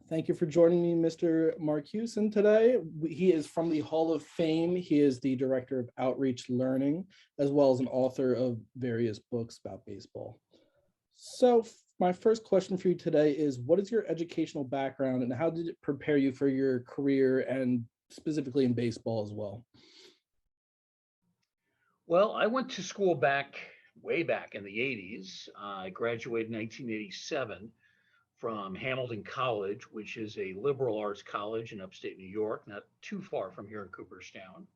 Thank you for joining me, Mr. Markusen, today. He is from the Hall of Fame. He is the Director of Outreach Learning, as well as an author of various books about baseball. So my first question for you today is, what is your educational background and how did it prepare you for your career and specifically in baseball as well? Well, I went to school way back in the 80s. I graduated in 1987 from Hamilton College, which is a liberal arts college in upstate New York, not too far from here in Cooperstown.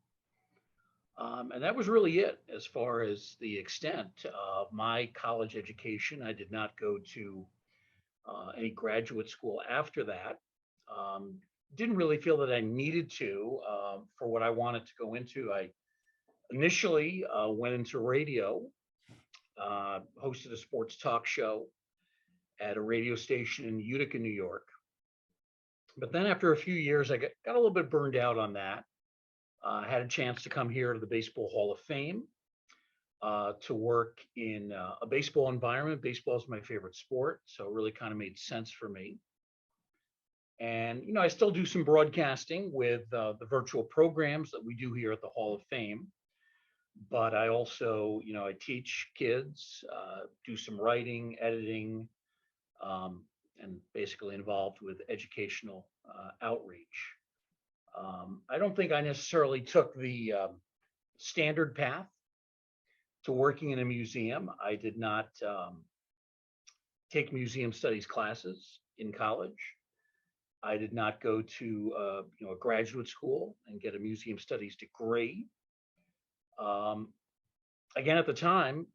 And that was really it as far as the extent of my college education. I did not go to any graduate school after that. Um, didn't really feel that I needed to for what I wanted to go into. I initially went into radio, hosted a sports talk show at a radio station in Utica, New York. But then after a few years, I got a little bit burned out on that. I had a chance to come here to the Baseball Hall of Fame to work in a baseball environment. Baseball is my favorite sport, so it really kind of made sense for me. And I still do some broadcasting with the virtual programs that we do here at the Hall of Fame. But I also, I teach kids, do some writing, editing, and basically involved with educational outreach. I don't think I necessarily took the standard path to working in a museum. I did not take museum studies classes in college. I did not go to a graduate school and get a museum studies degree. Um, Again, at the time,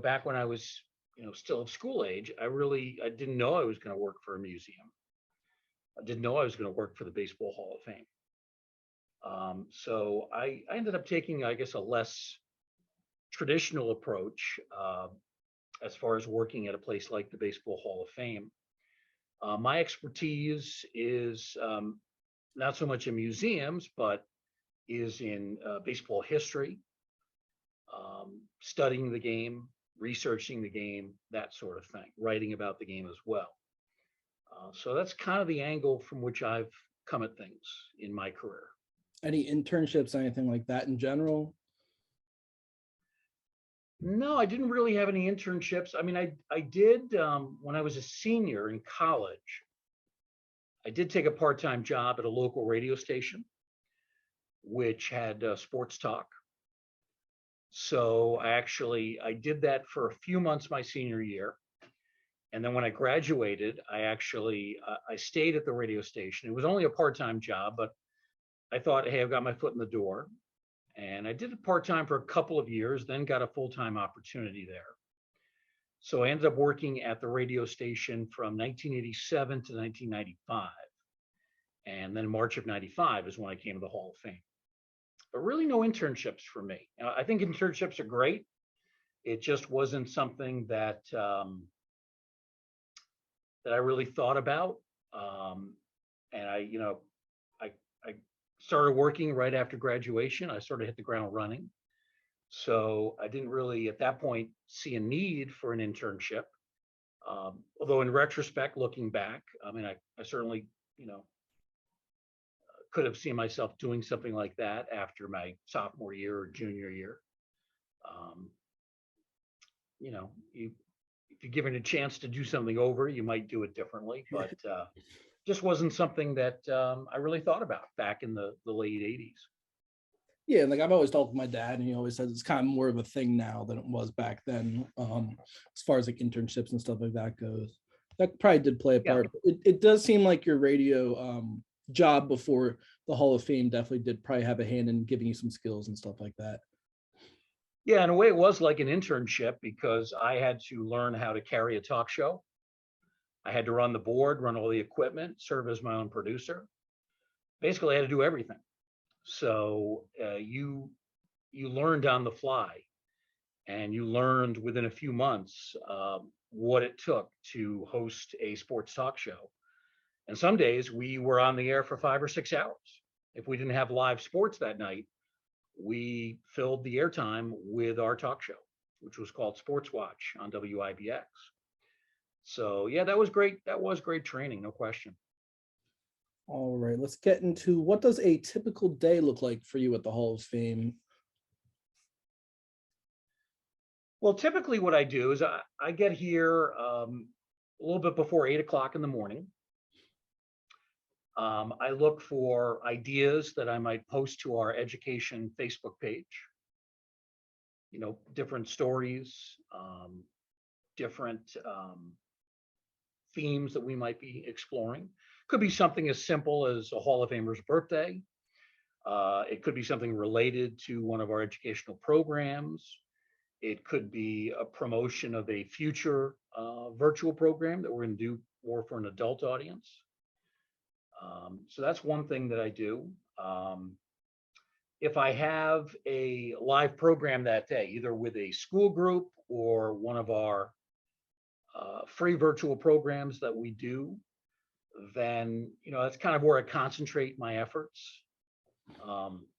back when I was, still of school age, I didn't know I was going to work for a museum. I didn't know I was going to work for the Baseball Hall of Fame. So I ended up taking, I guess, a less traditional approach as far as working at a place like the Baseball Hall of Fame. My expertise is not so much in museums, but is in baseball history, studying the game, researching the game, that sort of thing, writing about the game as well. So that's kind of the angle from which I've come at things in my career. Any internships, anything like that in general? No, I didn't really have any internships. I mean, I did when I was a senior in college. I did take a part-time job at a local radio station, which had sports talk. So I did that for a few months my senior year, and then when I graduated, I stayed at the radio station. It was only a part-time job, but I thought, hey, I've got my foot in the door, and I did it part-time for a couple of years, then got a full-time opportunity there. So I ended up working at the radio station from 1987 to 1995, and then March of '95 is when I came to the Hall of Fame. But really, no internships for me. I think internships are great. It just wasn't something that that I really thought about. And I started working right after graduation. I sort of hit the ground running. So I didn't really, at that point, see a need for an internship. Although in retrospect, looking back, I mean, I certainly, could have seen myself doing something like that after my sophomore year or junior year. Um, if you're given a chance to do something over, you might do it differently, but just wasn't something that I really thought about back in the late 80s. Yeah, like I've always talked with my dad, and he always says it's kind of more of a thing now than it was back then, as far as like internships and stuff like that goes. That probably did play a Yeah. part. It does seem like your radio job before the Hall of Fame definitely did probably have a hand in giving you some skills and stuff like that. Yeah, in a way, it was like an internship because I had to learn how to carry a talk show. I had to run the board, run all the equipment, serve as my own producer. Basically, I had to do everything. So you learned on the fly, and you learned within a few months what it took to host a sports talk show. And some days we were on the air for 5 or 6 hours. If we didn't have live sports that night, we filled the airtime with our talk show, which was called Sports Watch on WIBX. So yeah, that was great. That was great training, no question. All right, let's get into what does a typical day look like for you at the Hall of Fame? Well, typically what I do is I get here a little bit before 8 o'clock in the morning. I look for ideas that I might post to our education Facebook page. Different stories, different themes that we might be exploring. Could be something as simple as a Hall of Famer's birthday. It could be something related to one of our educational programs. It could be a promotion of a future virtual program that we're going to do more for an adult audience. So that's one thing that I do. If I have a live program that day, either with a school group or one of our free virtual programs that we do, then that's kind of where I concentrate my efforts.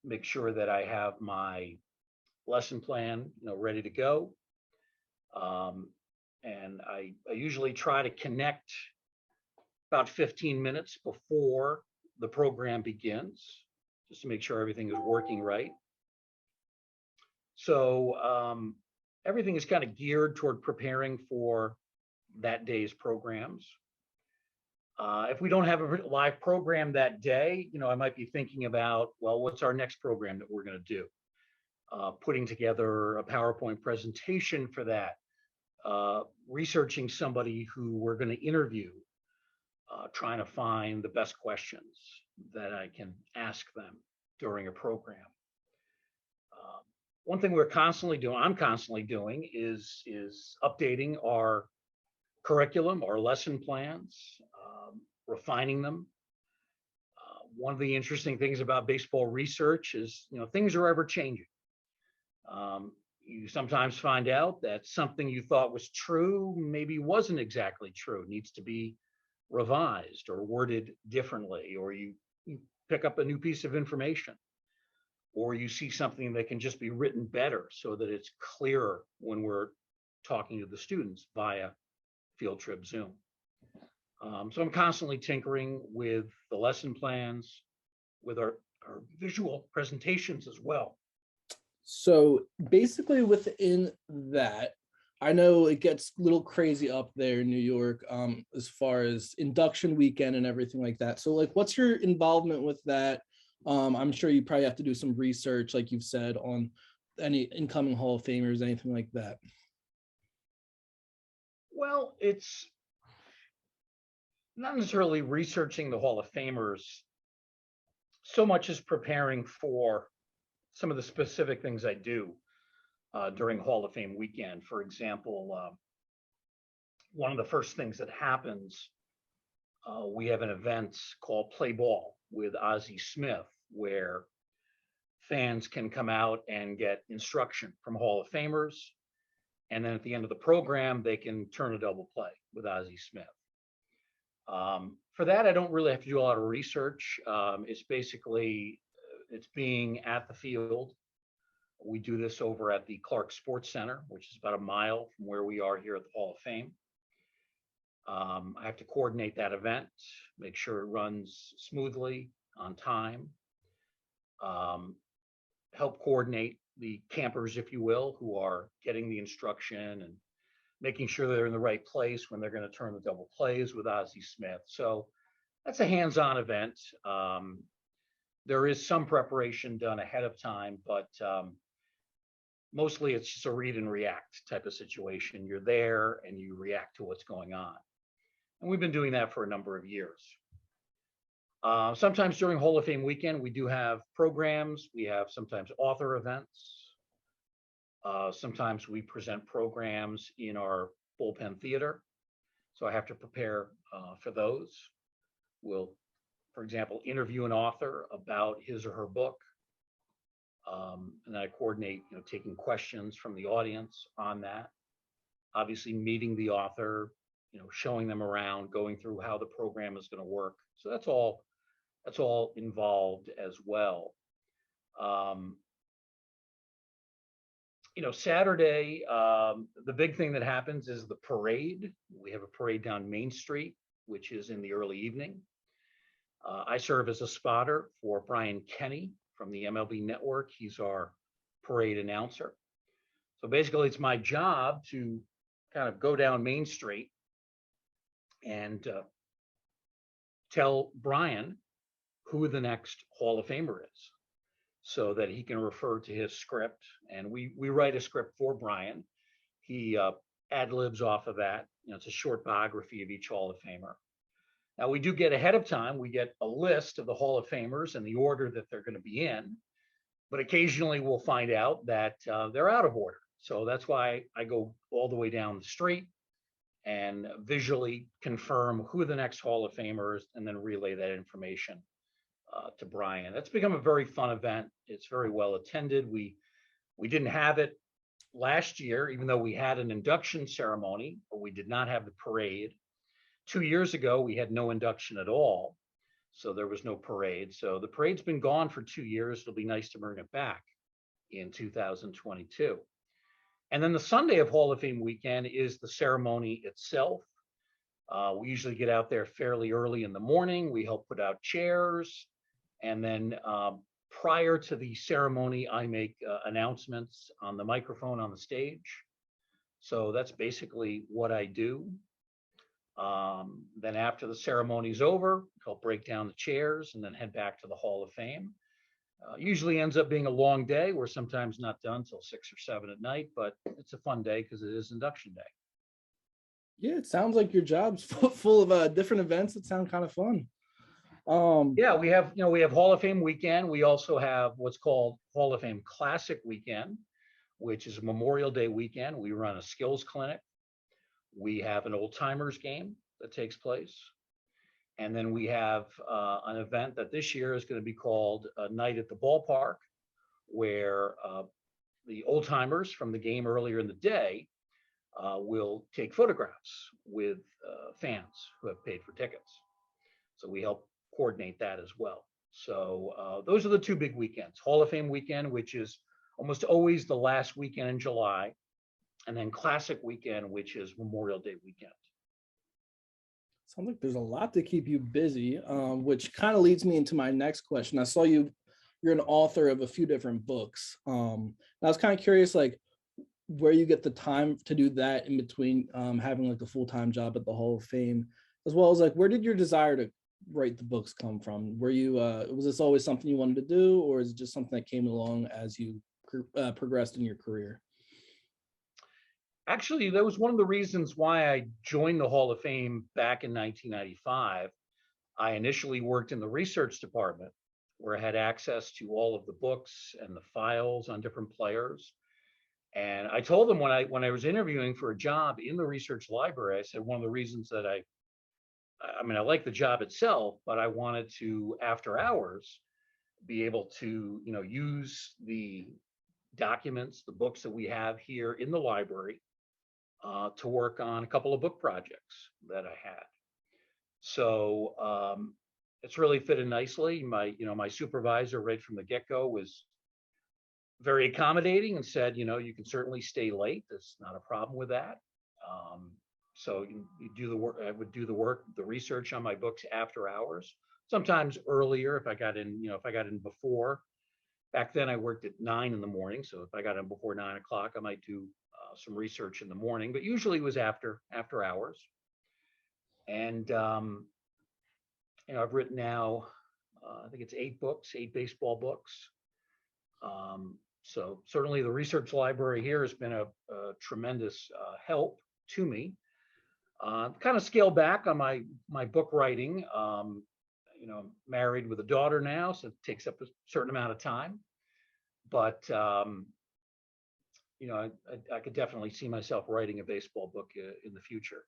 Make sure that I have my lesson plan, ready to go. And I usually try to connect about 15 minutes before the program begins, just to make sure everything is working right. So everything is kind of geared toward preparing for that day's programs. If we don't have a live program that day, I might be thinking about, well, what's our next program that we're going to do? Putting together a PowerPoint presentation for that, researching somebody who we're going to interview, trying to find the best questions that I can ask them during a program. One thing I'm constantly doing is updating our curriculum, our lesson plans, refining them. One of the interesting things about baseball research is, things are ever changing. You sometimes find out that something you thought was true maybe wasn't exactly true, needs to be revised or worded differently, or you pick up a new piece of information, or you see something that can just be written better so that it's clearer when we're talking to the students via Field Trip Zoom. So I'm constantly tinkering with the lesson plans, with our visual presentations as well. So basically within that, I know it gets a little crazy up there in New York, as far as induction weekend and everything like that. So like, what's your involvement with that? I'm sure you probably have to do some research, like you've said, on any incoming Hall of Famers, anything like that. Well, it's not necessarily researching the Hall of Famers so much as preparing for some of the specific things I do during Hall of Fame weekend. For example, one of the first things that happens, we have an event called Play Ball with Ozzie Smith, where fans can come out and get instruction from Hall of Famers. And then at the end of the program, they can turn a double play with Ozzie Smith. For that, I don't really have to do a lot of research. It's basically, it's being at the field. We do this over at the Clark Sports Center, which is about a mile from where we are here at the Hall of Fame. I have to coordinate that event, make sure it runs smoothly, on time, help coordinate the campers, if you will, who are getting the instruction and making sure they're in the right place when they're going to turn the double plays with Ozzie Smith. So that's a hands-on event. There is some preparation done ahead of time, but mostly it's just a read and react type of situation. You're there and you react to what's going on. And we've been doing that for a number of years. Sometimes during Hall of Fame weekend, we do have programs. We have sometimes author events. Sometimes we present programs in our bullpen theater. So I have to prepare for those. We'll, for example, interview an author about his or her book. And then I coordinate, taking questions from the audience on that. Obviously meeting the author, showing them around, going through how the program is going to work. So that's all involved as well. Saturday, the big thing that happens is the parade. We have a parade down Main Street, which is in the early evening. I serve as a spotter for Brian Kenny from the MLB Network. He's our parade announcer. So basically, it's my job to kind of go down Main Street and tell Brian who the next Hall of Famer is so that he can refer to his script. And we write a script for Brian. He ad libs off of that. It's a short biography of each Hall of Famer. Now, we do get ahead of time, we get a list of the Hall of Famers and the order that they're going to be in. But occasionally we'll find out that they're out of order. So that's why I go all the way down the street and visually confirm who the next Hall of Famer is and then relay that information to Brian. That's become a very fun event. It's very well attended. We didn't have it last year, even though we had an induction ceremony, but we did not have the parade. 2 years ago, we had no induction at all. So there was no parade. So the parade's been gone for 2 years. It'll be nice to bring it back in 2022. And then the Sunday of Hall of Fame weekend is the ceremony itself. We usually get out there fairly early in the morning. We help put out chairs. And then prior to the ceremony, I make announcements on the microphone on the stage. So that's basically what I do. Then after the ceremony's over, I'll break down the chairs and then head back to the Hall of Fame. Usually ends up being a long day. We're sometimes not done till 6 or 7 at night, but it's a fun day because it is induction day. Yeah, it sounds like your job's full of different events that sound kind of fun. Yeah, we have Hall of Fame weekend. We also have what's called Hall of Fame Classic weekend, which is a Memorial Day weekend. We run a skills clinic. We have an old timers game that takes place. And then we have an event that this year is going to be called a Night at the Ballpark, where the old timers from the game earlier in the day will take photographs with fans who have paid for tickets. So we help coordinate that as well. So those are the two big weekends: Hall of Fame weekend, which is almost always the last weekend in July, and then Classic weekend, which is Memorial Day weekend. Sounds like there's a lot to keep you busy, which kind of leads me into my next question. I saw you're an author of a few different books. I was kind of curious, like, where you get the time to do that in between having like a full-time job at the Hall of Fame, as well as like, where did your desire to write the books come from? Were you, was this always something you wanted to do, or is it just something that came along as you progressed in your career? Actually, that was one of the reasons why I joined the Hall of Fame back in 1995. I initially worked in the research department, where I had access to all of the books and the files on different players. And I told them when I was interviewing for a job in the research library, I said one of the reasons that I like the job itself, but I wanted to, after hours, be able to use the documents, the books that we have here in the library, to work on a couple of book projects that I had. So it's really fitted nicely. My supervisor right from the get-go was very accommodating and said, you can certainly stay late. There's not a problem with that. So you do the work. I would do the research on my books after hours, sometimes earlier if I got in before. Back then I worked at 9 in the morning. So if I got in before 9 o'clock, I might do some research in the morning, but usually it was after hours. And, I've written now, I think it's 8 baseball books. So certainly the research library here has been a tremendous help to me. Kind of scale back on my book writing. Married with a daughter now, so it takes up a certain amount of time. But I could definitely see myself writing a baseball book in the future.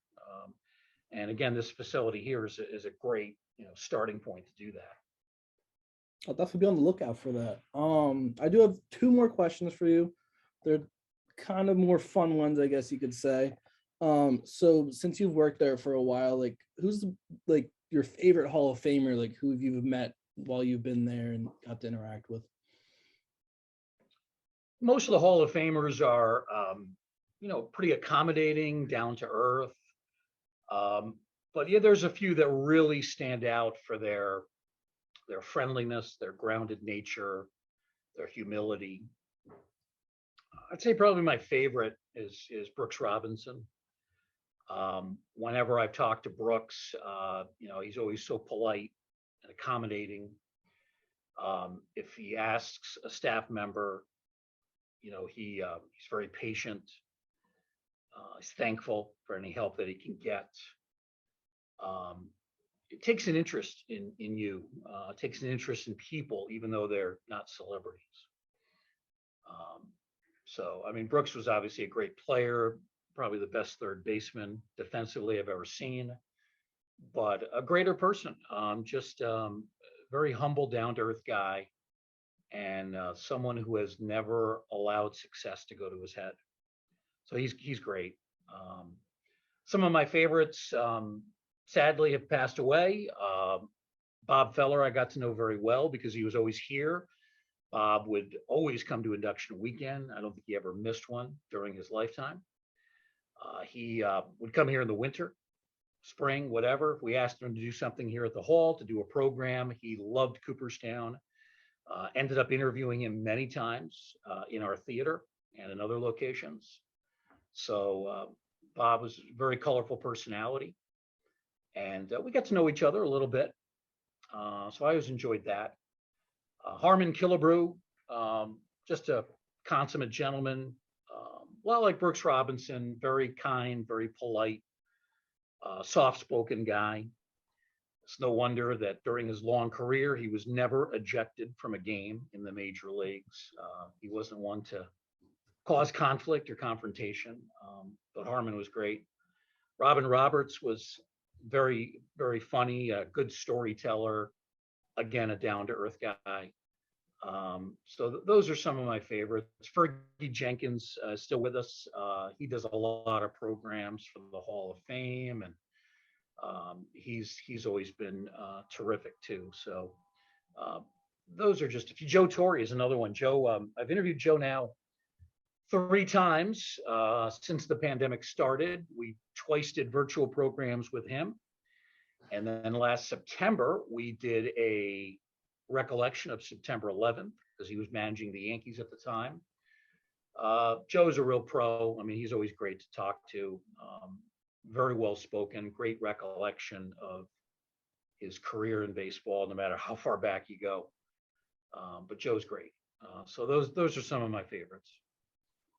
And again, this facility here is a great starting point to do that. I'll definitely be on the lookout for that. I do have 2 more questions for you. They're kind of more fun ones, I guess you could say. So since you've worked there for a while, like, who's like your favorite Hall of Famer, like who you've met while you've been there and got to interact with? Most of the Hall of Famers are, pretty accommodating, down to earth. But yeah, there's a few that really stand out for their their friendliness, their grounded nature, their humility. I'd say probably my favorite is Brooks Robinson. Whenever I've talked to Brooks, he's always so polite and accommodating. If he asks a staff member, he's very patient. He's thankful for any help that he can get. Um, it takes an interest in you. It takes an interest in people, even though they're not celebrities. So, I mean, Brooks was obviously a great player, probably the best third baseman defensively I've ever seen, but a greater person. Just very humble, down to earth guy, and someone who has never allowed success to go to his head. So he's great. Some of my favorites, sadly, have passed away. Bob Feller, I got to know very well because he was always here. Bob would always come to induction weekend. I don't think he ever missed one during his lifetime. He would come here in the winter, spring, whatever. If we asked him to do something here at the hall, to do a program, he loved Cooperstown. Ended up interviewing him many times in our theater and in other locations. So Bob was a very colorful personality, and we got to know each other a little bit. So I always enjoyed that. Harmon Killebrew, just a consummate gentleman, a lot like Brooks Robinson, very kind, very polite, soft-spoken guy. It's no wonder that during his long career, he was never ejected from a game in the major leagues. He wasn't one to cause conflict or confrontation, but Harmon was great. Robin Roberts was very, very funny, a good storyteller, again, a down-to-earth guy. So those are some of my favorites. Fergie Jenkins is still with us. He does a lot of programs for the Hall of Fame, and he's always been terrific too. So those are just a few. Joe Torre is another one. Joe, I've interviewed Joe now 3 times since the pandemic started. We twice did virtual programs with him. And then last September, we did a recollection of September 11th because he was managing the Yankees at the time. Joe's a real pro. I mean, he's always great to talk to. Very well spoken, great recollection of his career in baseball, no matter how far back you go. But Joe's great. So those are some of my favorites.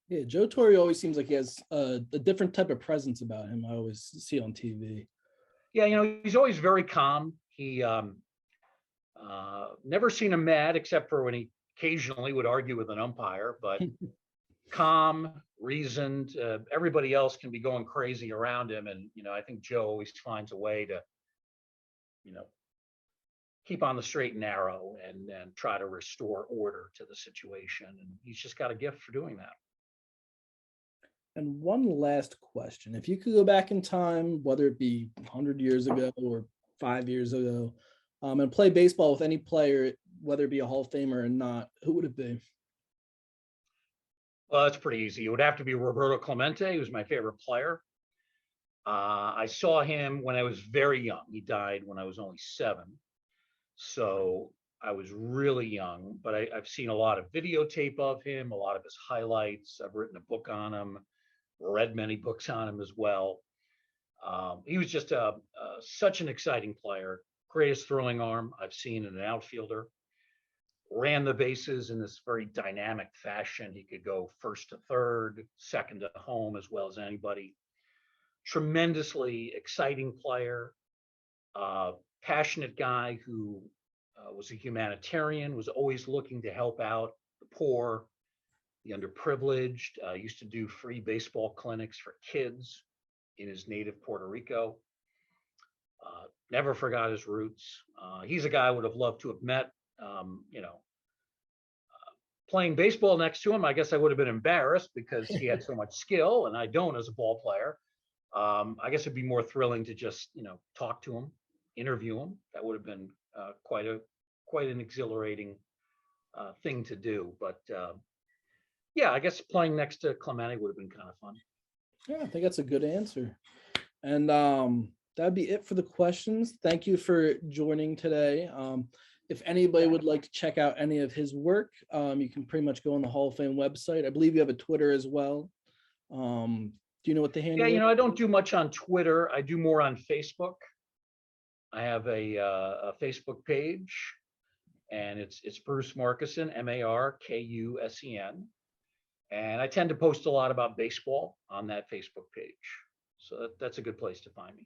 Yeah, Joe Torre always seems like he has a different type of presence about him. I always see on TV. Yeah, he's always very calm. He never seen him mad except for when he occasionally would argue with an umpire, but calm, reasoned. Everybody else can be going crazy around him, and I think Joe always finds a way to, keep on the straight and narrow and try to restore order to the situation. And he's just got a gift for doing that. And one last question. If you could go back in time, whether it be 100 years ago or 5 years ago, and play baseball with any player, whether it be a Hall of Famer or not, who would it be? Well, that's pretty easy. It would have to be Roberto Clemente. He was my favorite player. I saw him when I was very young. He died when I was only 7. So I was really young, but I've seen a lot of videotape of him, a lot of his highlights. I've written a book on him, read many books on him as well. He was just such an exciting player, greatest throwing arm I've seen in an outfielder. Ran the bases in this very dynamic fashion. He could go first to third, second to home as well as anybody. Tremendously exciting player, passionate guy who was a humanitarian, was always looking to help out the poor, the underprivileged, used to do free baseball clinics for kids in his native Puerto Rico. Never forgot his roots. He's a guy I would have loved to have met. Playing baseball next to him, I guess I would have been embarrassed because he had so much skill and I don't as a ball player. I guess it'd be more thrilling to just, talk to him, interview him. That would have been quite an exhilarating thing to do. But yeah, I guess playing next to Clemente would have been kind of fun. Yeah, I think that's a good answer. And that'd be it for the questions. Thank you for joining today. if anybody would like to check out any of his work, you can pretty much go on the Hall of Fame website. I believe you have a Twitter as well. Do you know what the handle Yeah, is? I don't do much on Twitter. I do more on Facebook. I have a Facebook page, and it's Bruce Markusen, Markusen, and I tend to post a lot about baseball on that Facebook page. So that's a good place to find me.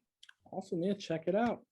Awesome. Yeah, check it out.